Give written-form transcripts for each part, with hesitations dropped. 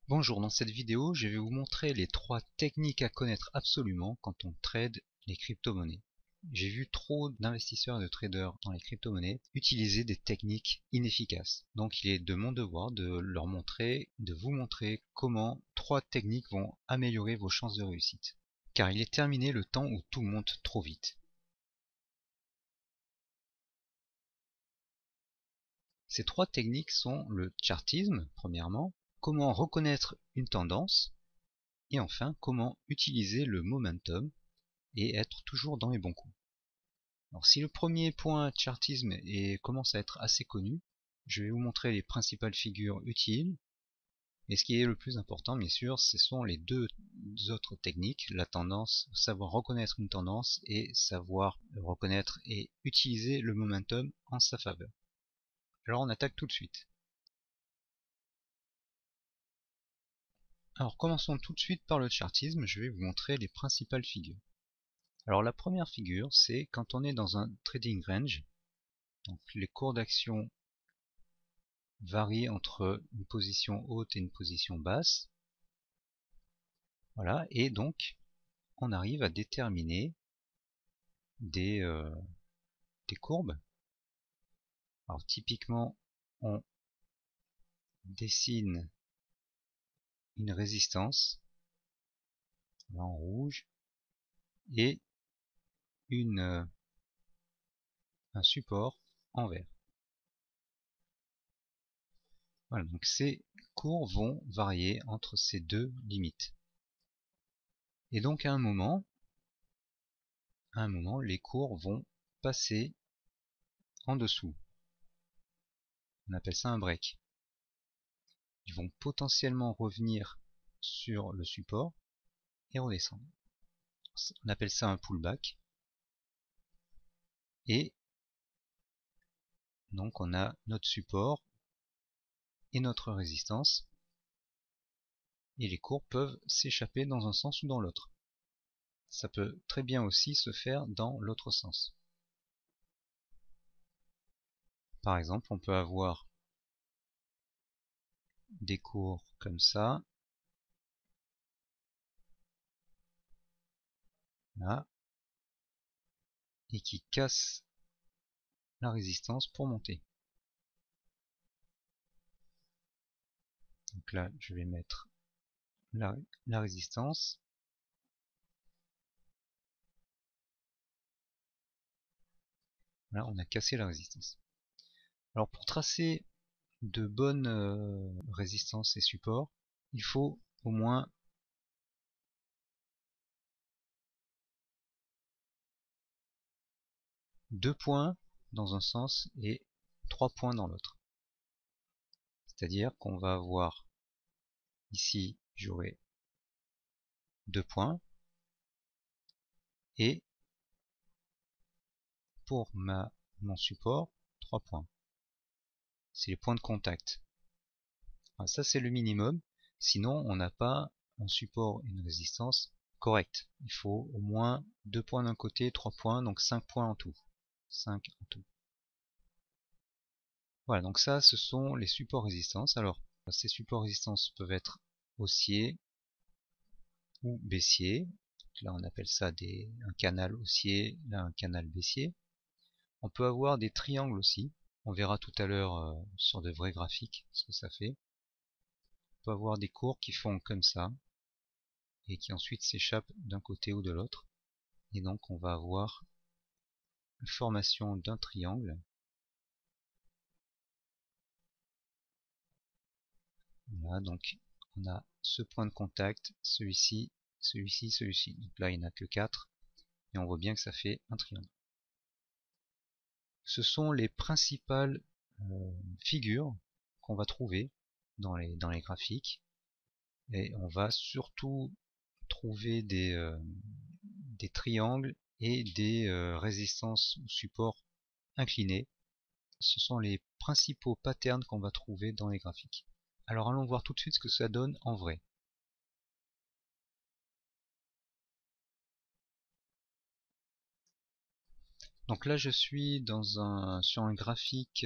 Bonjour, dans cette vidéo, je vais vous montrer les 3 techniques à connaître absolument quand on trade les crypto-monnaies. J'ai vu trop d'investisseurs et de traders dans les crypto-monnaies utiliser des techniques inefficaces. Donc il est de mon devoir de leur montrer, de vous montrer comment 3 techniques vont améliorer vos chances de réussite. Car il est terminé le temps où tout monte trop vite. Ces 3 techniques sont le chartisme, premièrement, comment reconnaître une tendance, et enfin, comment utiliser le momentum et être toujours dans les bons coups. Alors si le premier point chartisme commence à être assez connu, je vais vous montrer les principales figures utiles. Et ce qui est le plus important, bien sûr, ce sont les deux autres techniques, la tendance, savoir reconnaître une tendance et savoir reconnaître et utiliser le momentum en sa faveur. Alors on attaque tout de suite. Alors commençons tout de suite par le chartisme, je vais vous montrer les principales figures. Alors la première figure, c'est quand on est dans un trading range, donc les cours d'action varient entre une position haute et une position basse. Voilà, et donc on arrive à déterminer des courbes. Alors typiquement, on dessine une résistance là en rouge et un support en vert. Voilà, donc ces cours vont varier entre ces deux limites. Et donc à un moment, les cours vont passer en dessous. On appelle ça un break. Ils vont potentiellement revenir sur le support et redescendre. On appelle ça un pullback. Et donc on a notre support et notre résistance. Et les cours peuvent s'échapper dans un sens ou dans l'autre. Ça peut très bien aussi se faire dans l'autre sens. Par exemple, on peut avoir des cours comme ça. Là. Et qui cassent la résistance pour monter. Donc là, je vais mettre la résistance. Là, on a cassé la résistance. Alors pour tracer de bonnes résistances et supports, il faut au moins deux points dans un sens et 3 points dans l'autre. C'est-à-dire qu'on va avoir ici, j'aurai 2 points et pour mon support 3 points. C'est les points de contact. Alors ça c'est le minimum, sinon on n'a pas un support et une résistance correcte. Il faut au moins 2 points d'un côté, 3 points, donc 5 points en tout. 5 en tout. Voilà, donc ça ce sont les supports résistances. Alors ces supports résistances peuvent être haussiers ou baissiers. Là on appelle ça un canal haussier, là un canal baissier. On peut avoir des triangles aussi. On verra tout à l'heure sur de vrais graphiques ce que ça fait. On peut avoir des courbes qui font comme ça et qui ensuite s'échappent d'un côté ou de l'autre. Et donc on va avoir la formation d'un triangle. Voilà, donc on a ce point de contact, celui-ci, celui-ci, celui-ci. Donc là il n'y en a que 4 et on voit bien que ça fait un triangle. Ce sont les principales figures qu'on va trouver dans les graphiques, et on va surtout trouver des triangles et des résistances ou supports inclinés. Ce sont les principaux patterns qu'on va trouver dans les graphiques. Alors allons voir tout de suite ce que ça donne en vrai. Donc là je suis sur un graphique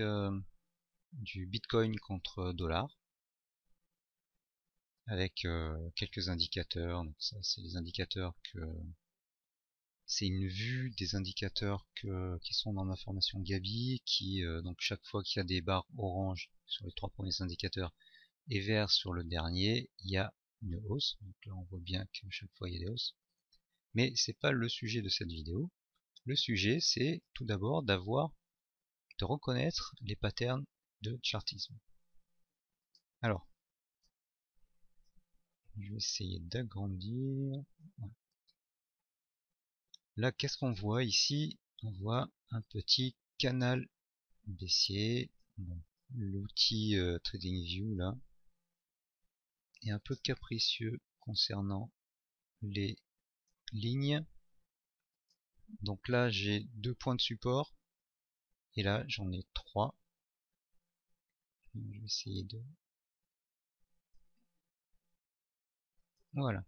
du Bitcoin contre dollar. avec quelques indicateurs. Donc ça, c'est les indicateurs que c'est une vue des indicateurs qui sont dans ma formation Gabi, qui donc chaque fois qu'il y a des barres orange sur les 3 premiers indicateurs et vert sur le dernier, il y a une hausse. Donc là on voit bien que chaque fois il y a des hausses. Mais c'est pas le sujet de cette vidéo. Le sujet, c'est tout d'abord de reconnaître les patterns de chartisme. Alors, je vais essayer d'agrandir. Voilà. Là, qu'est-ce qu'on voit ici? On voit un petit canal baissier. Bon, l'outil TradingView là est un peu capricieux concernant les lignes. Donc là, j'ai 2 points de support et là, j'en ai 3. Je vais essayer de... Voilà.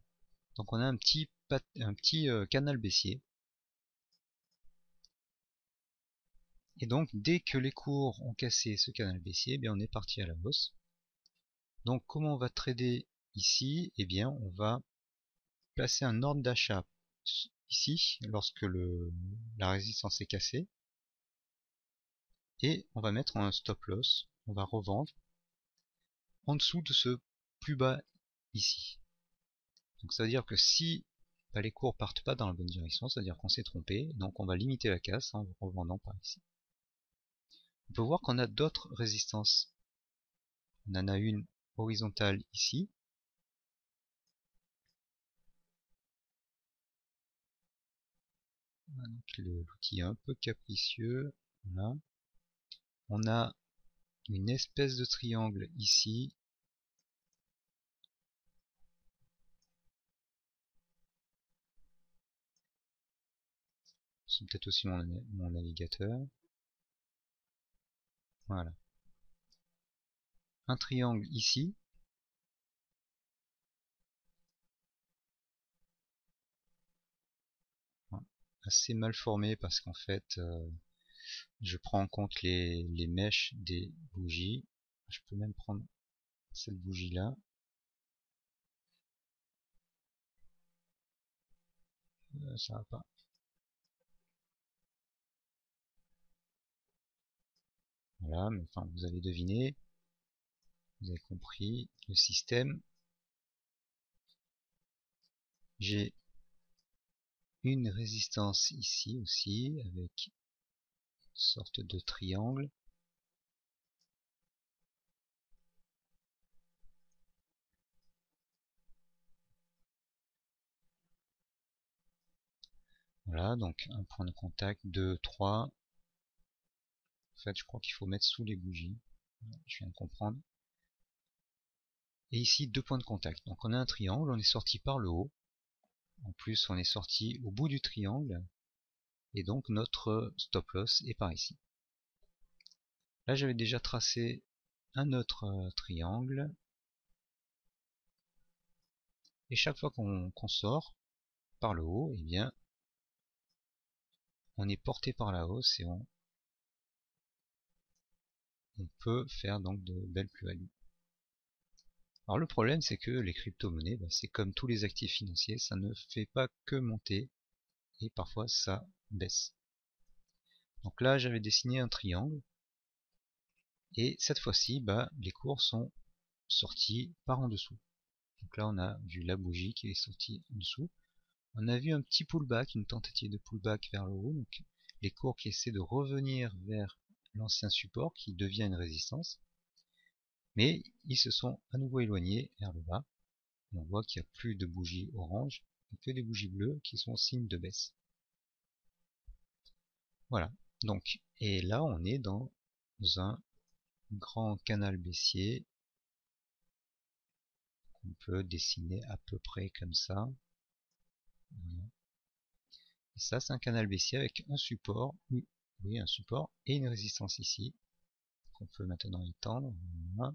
Donc on a un petit canal baissier. Et donc dès que les cours ont cassé ce canal baissier, eh bien on est parti à la hausse. Donc comment on va trader ici? Eh bien on va placer un ordre d'achat ici lorsque la résistance est cassée. Et on va mettre un stop loss. On va revendre en dessous de ce plus bas ici. Donc ça veut dire que si les cours partent pas dans la bonne direction, ça veut dire qu'on s'est trompé. Donc on va limiter la casse en revendant par ici. On peut voir qu'on a d'autres résistances. On en a une horizontale ici. L'outil est un peu capricieux. Voilà. On a une espèce de triangle ici. C'est peut-être aussi mon navigateur. Voilà. Un triangle ici. Assez mal formé parce qu'en fait je prends en compte les mèches des bougies. Je peux même prendre cette bougie là. Ça va pas. Voilà, mais enfin vous avez deviné, vous avez compris le système. J'ai une résistance ici aussi avec une sorte de triangle. Voilà, donc un point de contact, 2, 3. En fait, je crois qu'il faut mettre sous les bougies. Je viens de comprendre. Et ici, 2 points de contact. Donc on a un triangle, on est sorti par le haut. En plus, on est sorti au bout du triangle. Et donc notre stop loss est par ici. Là, j'avais déjà tracé un autre triangle. Et chaque fois qu'on sort par le haut, eh bien, on est porté par la hausse et on peut faire donc de belles plus-values. Alors le problème, c'est que les crypto-monnaies, c'est comme tous les actifs financiers, ça ne fait pas que monter et parfois ça baisse. Donc là, j'avais dessiné un triangle et cette fois-ci, les cours sont sortis par en dessous. Donc là, on a vu la bougie qui est sortie en dessous. On a vu un petit pullback, une tentative de pullback vers le haut, donc les cours qui essaient de revenir vers l'ancien support qui devient une résistance. Mais ils se sont à nouveau éloignés vers le bas. Et on voit qu'il n'y a plus de bougies orange, mais que des bougies bleues qui sont signe de baisse. Voilà. Donc, et là on est dans un grand canal baissier qu'on peut dessiner à peu près comme ça. Voilà. Et ça c'est un canal baissier avec un support, oui un support et une résistance ici qu'on peut maintenant étendre. Voilà.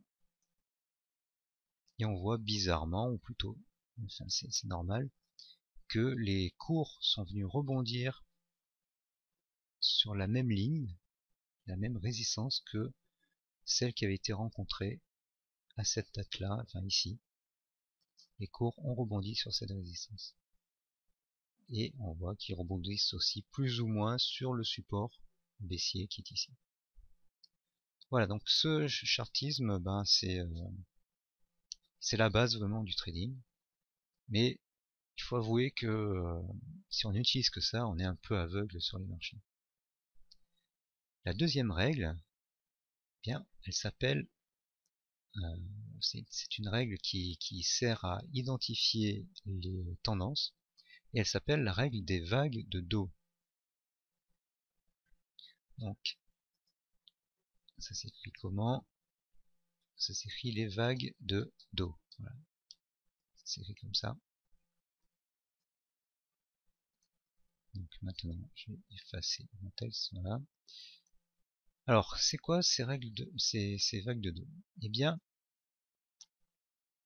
Et on voit bizarrement, ou plutôt, enfin c'est normal, que les cours sont venus rebondir sur la même ligne, la même résistance que celle qui avait été rencontrée à cette date-là, enfin ici. les cours ont rebondi sur cette résistance. Et on voit qu'ils rebondissent aussi plus ou moins sur le support baissier qui est ici. Voilà, donc ce chartisme, ben, c'est la base vraiment du trading. Mais il faut avouer que si on n'utilise que ça, on est un peu aveugle sur les marchés. La deuxième règle, eh bien, elle s'appelle, c'est une règle qui sert à identifier les tendances, et elle s'appelle la règle des vagues de dos. Donc, ça s'écrit comment? Ça s'écrit les vagues de dos. Voilà. Ça s'écrit comme ça. Donc maintenant, je vais effacer mon texte. Voilà. Alors, c'est quoi ces règles de ces vagues de dos? Eh bien,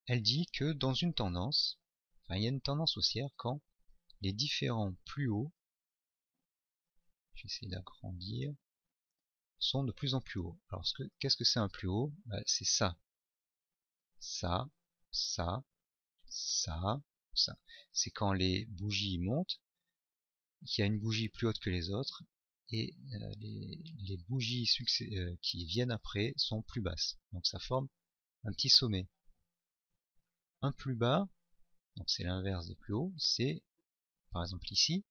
elle dit que dans une tendance, enfin, il y a une tendance haussière quand les différents plus hauts, j'essaie d'agrandir, sont de plus en plus hauts. Alors, qu'est-ce que c'est un plus haut? Bah, c'est ça. Ça, ça, ça, ça. C'est quand les bougies montent, qu'il y a une bougie plus haute que les autres, et les bougies qui viennent après sont plus basses. Donc ça forme un petit sommet. Un plus bas, donc c'est l'inverse des plus hauts, c'est par exemple ici,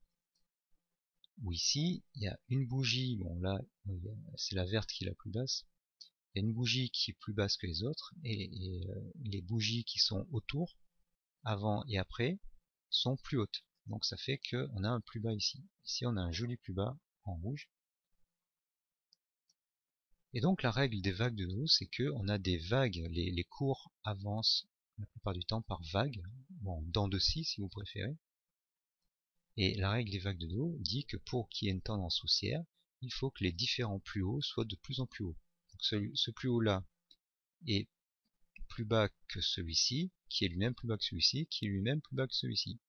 ou ici, il y a une bougie, bon là c'est la verte qui est la plus basse, il y a une bougie qui est plus basse que les autres, et les bougies qui sont autour, avant et après, sont plus hautes. Donc ça fait qu'on a un plus bas ici. Ici on a un joli plus bas en rouge. Et donc la règle des vagues de dos, c'est que on a des vagues, les cours avancent la plupart du temps par vagues, bon, dents de scie si vous préférez. Et la règle des vagues de dos dit que pour qu'il y ait une tendance haussière, il faut que les différents plus hauts soient de plus en plus hauts. Donc ce plus haut là est plus bas que celui-ci, qui est lui-même plus bas que celui-ci, qui est lui-même plus bas que celui-ci.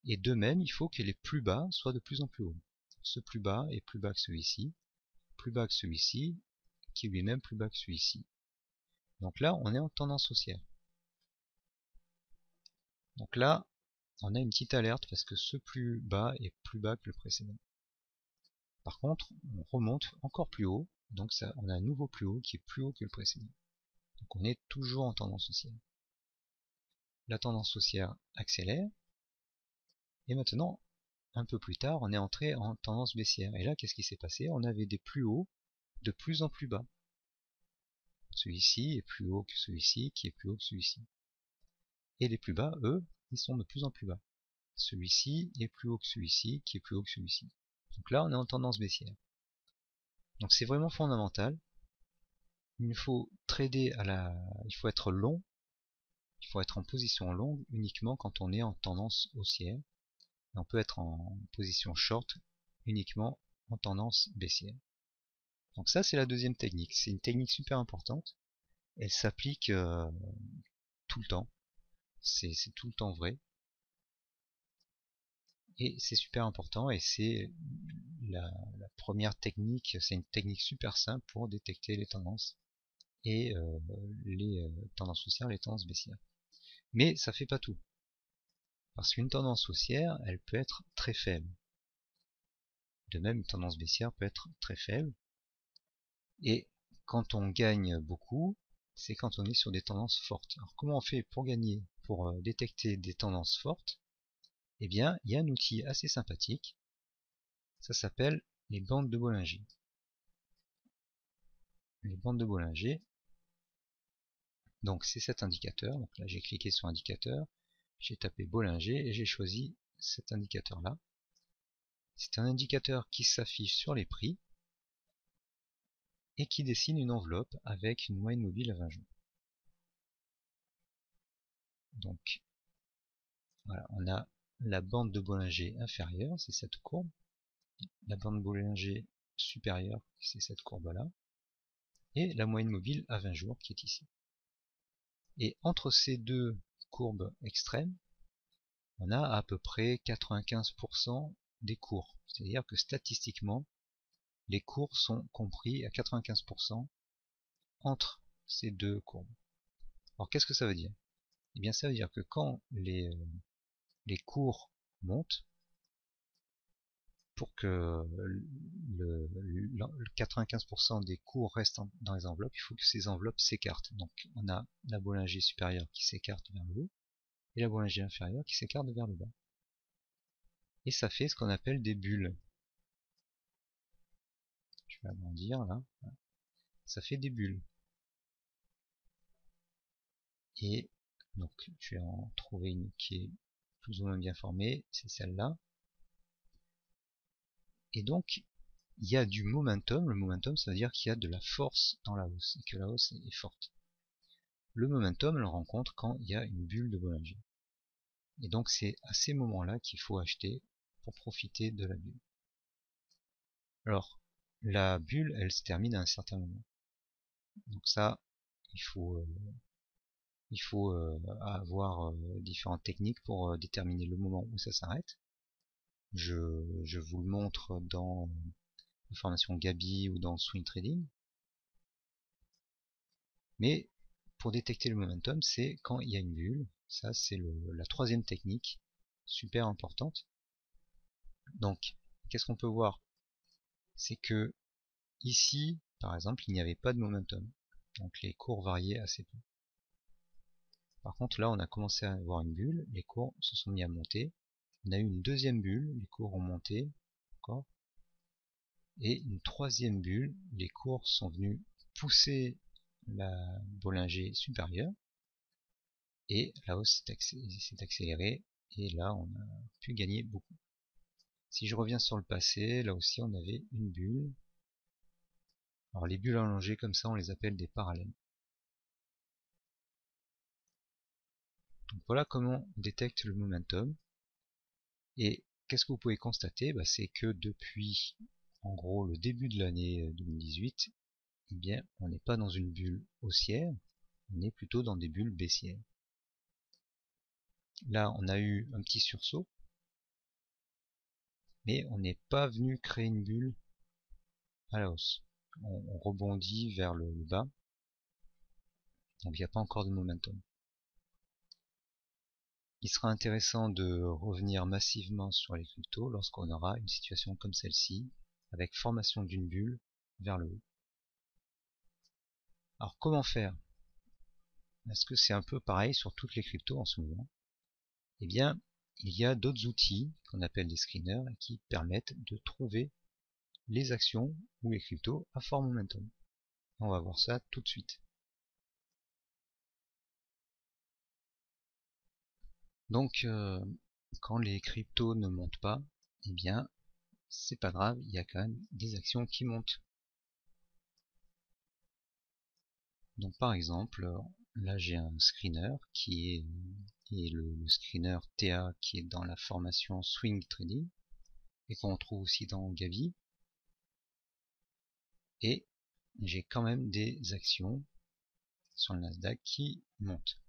Et de même, il faut que les plus bas soient de plus en plus hauts. Ce plus bas est plus bas que celui-ci, plus bas que celui-ci, qui est lui-même plus bas que celui-ci. Donc là, on est en tendance haussière. Donc là, on a une petite alerte parce que ce plus bas est plus bas que le précédent. Par contre, on remonte encore plus haut, donc ça, on a un nouveau plus haut qui est plus haut que le précédent. Donc on est toujours en tendance haussière. La tendance haussière accélère, et maintenant, un peu plus tard, on est entré en tendance baissière. Et là, qu'est-ce qui s'est passé? On avait des plus hauts de plus en plus bas. Celui-ci est plus haut que celui-ci, qui est plus haut que celui-ci. Et les plus bas, eux, ils sont de plus en plus bas. Celui-ci est plus haut que celui-ci, qui est plus haut que celui-ci. Donc là, on est en tendance baissière. Donc c'est vraiment fondamental. Il faut trader il faut être long, il faut être en position longue uniquement quand on est en tendance haussière. Et on peut être en position short uniquement en tendance baissière. Donc ça, c'est la deuxième technique. C'est une technique super importante. Elle s'applique tout le temps. C'est tout le temps vrai. Et c'est super important, et c'est la première technique, c'est une technique super simple pour détecter les tendances et les tendances haussières, les tendances baissières. Mais ça fait pas tout, parce qu'une tendance haussière, elle peut être très faible. De même, une tendance baissière peut être très faible, et quand on gagne beaucoup, c'est quand on est sur des tendances fortes. Alors comment on fait pour gagner, pour détecter des tendances fortes? Eh bien, il y a un outil assez sympathique, ça s'appelle les bandes de Bollinger. Les bandes de Bollinger, donc c'est cet indicateur, donc là j'ai cliqué sur indicateur, j'ai tapé Bollinger et j'ai choisi cet indicateur là. C'est un indicateur qui s'affiche sur les prix et qui dessine une enveloppe avec une moyenne mobile à 20 jours. Donc voilà, on a la bande de Bollinger inférieure, c'est cette courbe, la bande de Bollinger supérieure, c'est cette courbe là, et la moyenne mobile à 20 jours qui est ici. Et entre ces deux courbes extrêmes, on a à peu près 95% des cours. C'est-à-dire que statistiquement, les cours sont compris à 95% entre ces deux courbes. Alors qu'est-ce que ça veut dire? Et bien ça veut dire que quand les cours montent, pour que le 95% des cours restent dans les enveloppes, il faut que ces enveloppes s'écartent. Donc on a la Bollinger supérieure qui s'écarte vers le haut et la Bollinger inférieure qui s'écarte vers le bas. Et ça fait ce qu'on appelle des bulles. Je vais agrandir là. Ça fait des bulles. Et donc je vais en trouver une qui est plus ou moins bien formée, c'est celle-là. Et donc il y a du momentum. Le momentum, ça veut dire qu'il y a de la force dans la hausse et que la hausse est forte. Le momentum, on le rencontre quand il y a une bulle de Bollinger. Et donc c'est à ces moments-là qu'il faut acheter pour profiter de la bulle. Alors, la bulle, elle se termine à un certain moment. Donc ça, il faut avoir différentes techniques pour déterminer le moment où ça s'arrête. Je vous le montre dans la formation Gabi ou dans Swing Trading. Mais pour détecter le momentum, c'est quand il y a une bulle. Ça, c'est la troisième technique, super importante. Donc, qu'est-ce qu'on peut voir? C'est que ici, par exemple, il n'y avait pas de momentum. Donc les cours variaient assez peu. Par contre, là, on a commencé à avoir une bulle, les cours se sont mis à monter. On a eu une deuxième bulle, les cours ont monté, encore. Et une troisième bulle, les cours sont venus pousser la Bollinger supérieure. Et la hausse s'est accélérée. Et là, on a pu gagner beaucoup. Si je reviens sur le passé, là aussi, on avait une bulle. Alors les bulles allongées comme ça, on les appelle des parallèles. Donc voilà comment on détecte le momentum. Et qu'est-ce que vous pouvez constater? C'est que depuis, en gros, le début de l'année 2018, eh bien, on n'est pas dans une bulle haussière, on est plutôt dans des bulles baissières. Là, on a eu un petit sursaut, mais on n'est pas venu créer une bulle à la hausse. On rebondit vers le bas, donc il n'y a pas encore de momentum. Il sera intéressant de revenir massivement sur les cryptos lorsqu'on aura une situation comme celle-ci, avec formation d'une bulle vers le haut. Alors comment faire? Est-ce que c'est un peu pareil sur toutes les cryptos en ce moment? Eh bien, il y a d'autres outils qu'on appelle des screeners et qui permettent de trouver les actions ou les cryptos à fort momentum. On va voir ça tout de suite. Donc, quand les cryptos ne montent pas, eh bien, c'est pas grave, il y a quand même des actions qui montent. Donc, par exemple, là j'ai un screener qui est le screener TA qui est dans la formation Swing Trading et qu'on trouve aussi dans Gavi. Et j'ai quand même des actions sur le Nasdaq qui montent.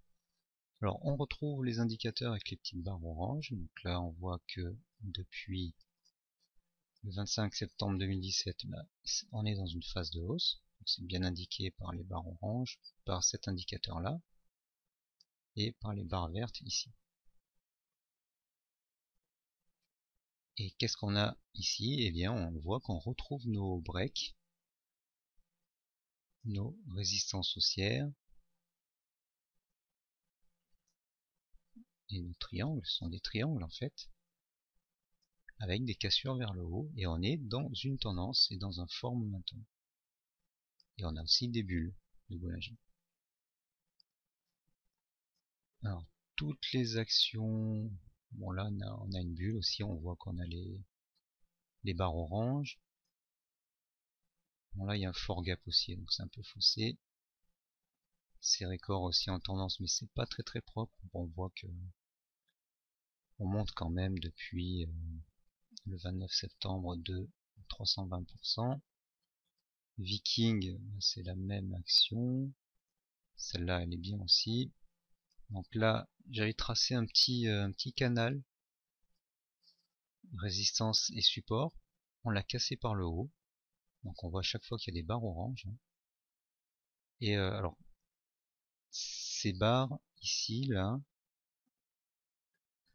Alors on retrouve les indicateurs avec les petites barres oranges. Donc là on voit que depuis le 25 septembre 2017, on est dans une phase de hausse. C'est bien indiqué par les barres oranges, par cet indicateur là, et par les barres vertes ici. Et qu'est-ce qu'on a ici? Eh bien on voit qu'on retrouve nos breaks, nos résistances haussières, et nos triangles, ce sont des triangles en fait, avec des cassures vers le haut, et on est dans une tendance et dans un fort momentum. Et on a aussi des bulles de Bollinger. Alors, toutes les actions, bon là on a une bulle aussi, on voit qu'on a les barres oranges. Bon là il y a un fort gap aussi, donc c'est un peu faussé. Ces records aussi en tendance, mais c'est pas très propre. Bon, on voit que on monte quand même depuis le 29 septembre de 320%. Viking, c'est la même action. Celle-là, elle est bien aussi. Donc là, j'avais tracé un petit canal, résistance et support. On l'a cassé par le haut. Donc on voit à chaque fois qu'il y a des barres oranges. Et alors, ces barres, ici, là,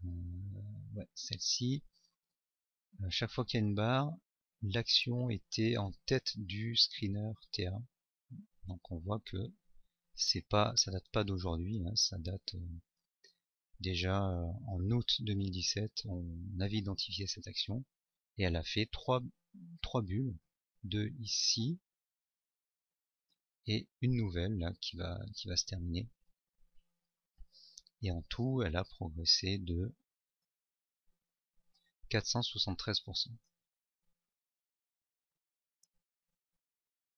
ouais, celle-ci, chaque fois qu'il y a une barre, l'action était en tête du screener TA. Donc on voit que ça date pas d'aujourd'hui, hein, ça date déjà en août 2017, on avait identifié cette action et elle a fait trois bulles, deux ici et une nouvelle là qui va se terminer. Et en tout, elle a progressé de 473%.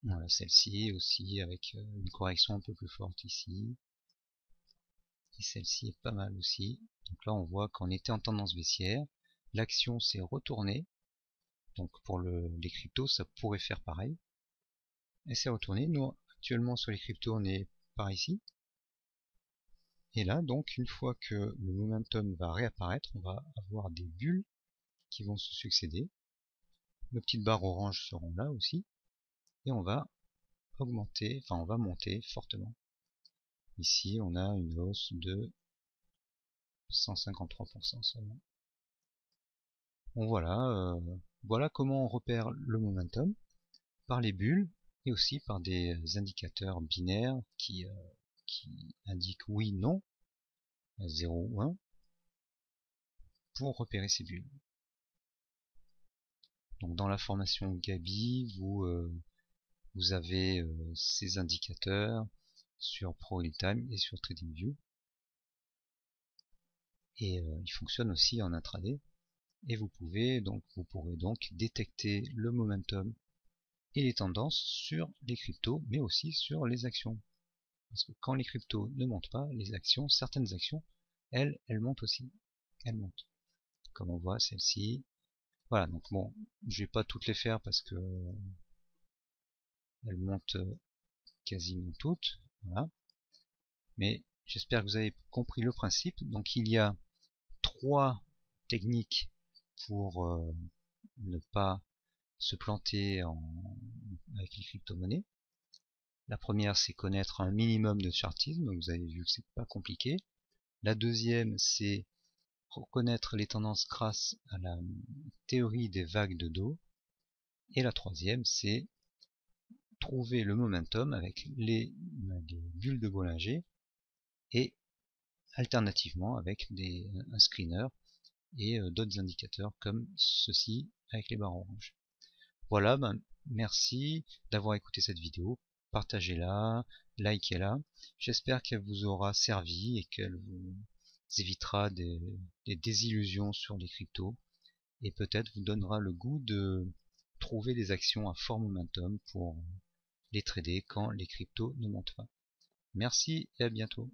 Voilà, celle-ci aussi avec une correction un peu plus forte ici. Et celle-ci est pas mal aussi. Donc là, on voit qu'on était en tendance baissière. L'action s'est retournée. Donc pour les cryptos, ça pourrait faire pareil. Et c'est retourné. Nous, actuellement, sur les cryptos, on est par ici. Et là, donc, une fois que le momentum va réapparaître, on va avoir des bulles qui vont se succéder. Nos petites barres oranges seront là aussi. Et on va augmenter, enfin on va monter fortement. Ici, on a une hausse de 153% seulement. Bon voilà, voilà comment on repère le momentum, par les bulles et aussi par des indicateurs binaires qui indiquent oui, non, 0 ou 1, pour repérer ces bulles. Donc dans la formation Gabi, vous avez ces indicateurs sur ProRealTime et sur TradingView. Et ils fonctionnent aussi en intraday. Et vous pourrez donc détecter le momentum et les tendances sur les cryptos, mais aussi sur les actions. Parce que quand les cryptos ne montent pas, les actions, certaines actions, elles montent aussi. Elles montent. Comme on voit celle-ci. Voilà, donc bon, je vais pas toutes les faire parce que elles montent quasiment toutes. Voilà. Mais j'espère que vous avez compris le principe. Donc il y a 3 techniques pour ne pas se planter avec les crypto-monnaies. La première, c'est connaître un minimum de chartisme, donc vous avez vu que c'est pas compliqué. La deuxième, c'est reconnaître les tendances grâce à la théorie des vagues de dos. Et la troisième, c'est trouver le momentum avec les bulles de Bollinger et alternativement avec un screener et d'autres indicateurs comme ceci avec les barres oranges. Voilà, merci d'avoir écouté cette vidéo, partagez-la, likez-la, j'espère qu'elle vous aura servi et qu'elle vous évitera des désillusions sur les cryptos et peut-être vous donnera le goût de trouver des actions à fort momentum pour les trader quand les cryptos ne montent pas. Merci et à bientôt.